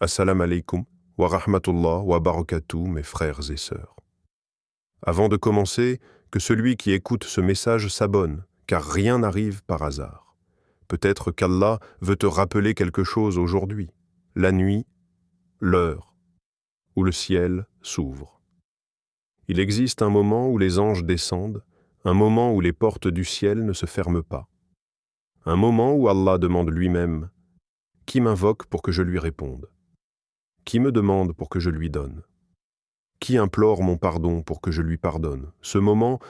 Assalamu alaikum wa rahmatullah wa barakatuh, mes frères et sœurs. Avant de commencer, que celui qui écoute ce message s'abonne, car rien n'arrive par hasard. Peut-être qu'Allah veut te rappeler quelque chose aujourd'hui, la nuit, l'heure, où le ciel s'ouvre. Il existe un moment où les anges descendent, un moment où les portes du ciel ne se ferment pas. Un moment où Allah demande lui-même « Qui m'invoque pour que je lui réponde ? Qui me demande pour que je lui donne ? Qui implore mon pardon pour que je lui pardonne ?» Ce moment,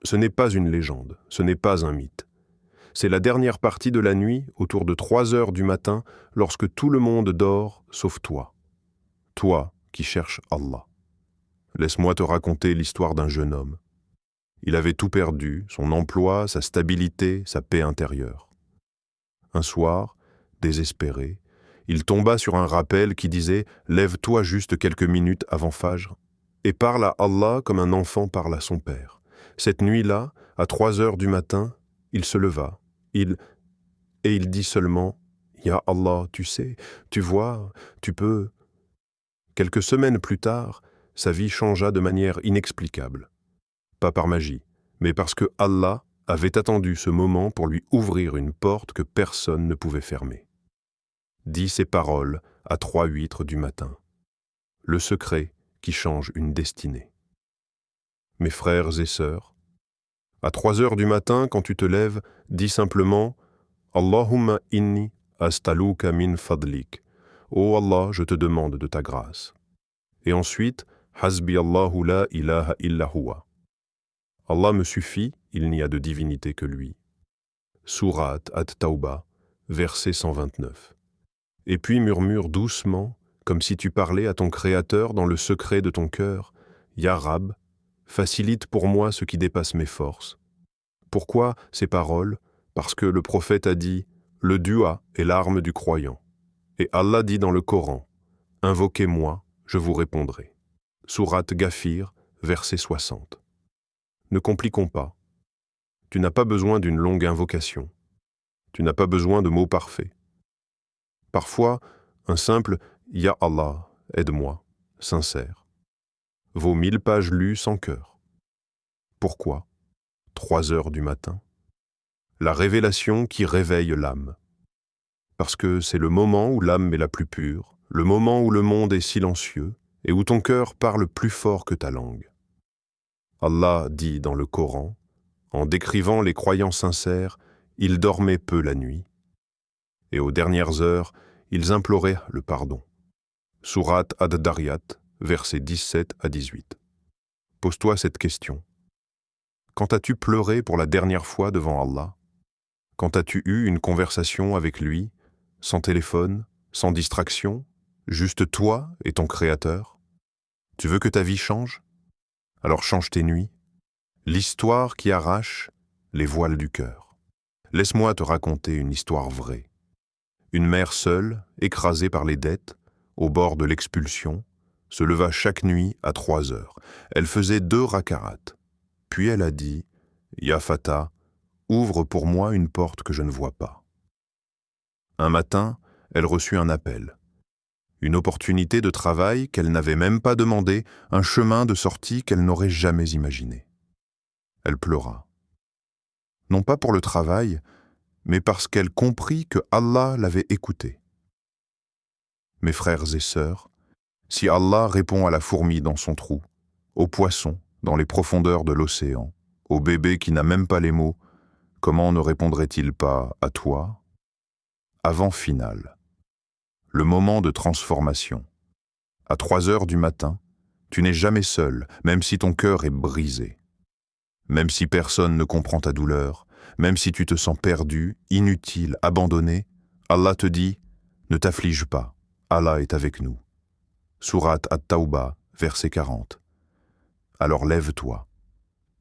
ce n'est pas une légende, ce n'est pas un mythe. C'est la dernière partie de la nuit, autour de 3 heures du matin, lorsque tout le monde dort, sauf toi. Toi qui cherches Allah. Laisse-moi te raconter l'histoire d'un jeune homme. Il avait tout perdu, son emploi, sa stabilité, sa paix intérieure. Un soir, désespéré, il tomba sur un rappel qui disait « Lève-toi juste quelques minutes avant Fajr et parle à Allah comme un enfant parle à son père. » Cette nuit-là, à 3 heures du matin, il se leva. Il dit seulement « Ya Allah, tu sais, tu vois, tu peux. » Quelques semaines plus tard, sa vie changea de manière inexplicable. Pas par magie, mais parce que Allah avait attendu ce moment pour lui ouvrir une porte que personne ne pouvait fermer. Dis ces paroles à 3h08 du matin. Le secret qui change une destinée. Mes frères et sœurs, à 3 heures du matin, quand tu te lèves, dis simplement « Allahumma inni astaluka min fadlik » « Oh Allah, je te demande de ta grâce. » Et ensuite « Hasbi Allahu la ilaha illa huwa » Allah me suffit, il n'y a de divinité que lui. Surat At-Tawbah, verset 129. Et puis murmure doucement, comme si tu parlais à ton Créateur dans le secret de ton cœur, « Ya Rab, facilite pour moi ce qui dépasse mes forces. » Pourquoi ces paroles ? Parce que le prophète a dit « Le dua est l'arme du croyant. » Et Allah dit dans le Coran « Invoquez-moi, je vous répondrai. » Surat Ghafir, verset 60. Ne compliquons pas. Tu n'as pas besoin d'une longue invocation. Tu n'as pas besoin de mots parfaits. Parfois, un simple « Ya Allah, aide-moi » sincère vaut 1000 pages lues sans cœur. Pourquoi ? 3 heures du matin. La révélation qui réveille l'âme. Parce que c'est le moment où l'âme est la plus pure, le moment où le monde est silencieux et où ton cœur parle plus fort que ta langue. Allah dit dans le Coran, en décrivant les croyants sincères, ils dormaient peu la nuit. Et aux dernières heures, ils imploraient le pardon. Surat Ad-Dariyat, versets 17 à 18. Pose-toi cette question. Quand as-tu pleuré pour la dernière fois devant Allah ? Quand as-tu eu une conversation avec lui, sans téléphone, sans distraction, juste toi et ton Créateur ? Tu veux que ta vie change ? Alors change tes nuits. L'histoire qui arrache les voiles du cœur. Laisse-moi te raconter une histoire vraie. Une mère seule, écrasée par les dettes, au bord de l'expulsion, se leva chaque nuit à 3 heures. Elle faisait 2 raka'at. Puis elle a dit « Ya Fata, ouvre pour moi une porte que je ne vois pas. » Un matin, elle reçut un appel. Une opportunité de travail qu'elle n'avait même pas demandé, un chemin de sortie qu'elle n'aurait jamais imaginé. Elle pleura. Non pas pour le travail, mais parce qu'elle comprit que Allah l'avait écoutée. Mes frères et sœurs, si Allah répond à la fourmi dans son trou, au poisson dans les profondeurs de l'océan, au bébé qui n'a même pas les mots, comment ne répondrait-il pas à toi ? Avant finale. Le moment de transformation. À 3 heures du matin, tu n'es jamais seul, même si ton cœur est brisé. Même si personne ne comprend ta douleur, même si tu te sens perdu, inutile, abandonné, Allah te dit « Ne t'afflige pas, Allah est avec nous. » Surat At-Tawbah, verset 40. Alors lève-toi,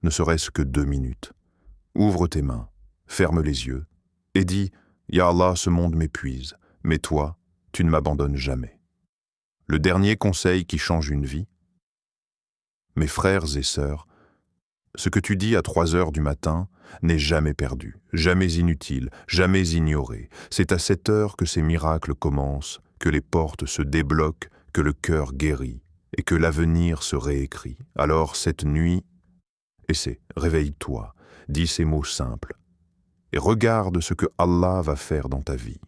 ne serait-ce que 2 minutes. Ouvre tes mains, ferme les yeux et dis « Ya Allah, ce monde m'épuise, mais toi, tu ne m'abandonnes jamais. » Le dernier conseil qui change une vie. Mes frères et sœurs, ce que tu dis à 3 heures du matin n'est jamais perdu, jamais inutile, jamais ignoré. C'est à cette heure que ces miracles commencent, que les portes se débloquent, que le cœur guérit et que l'avenir se réécrit. Alors cette nuit, essaie, réveille-toi, dis ces mots simples et regarde ce que Allah va faire dans ta vie.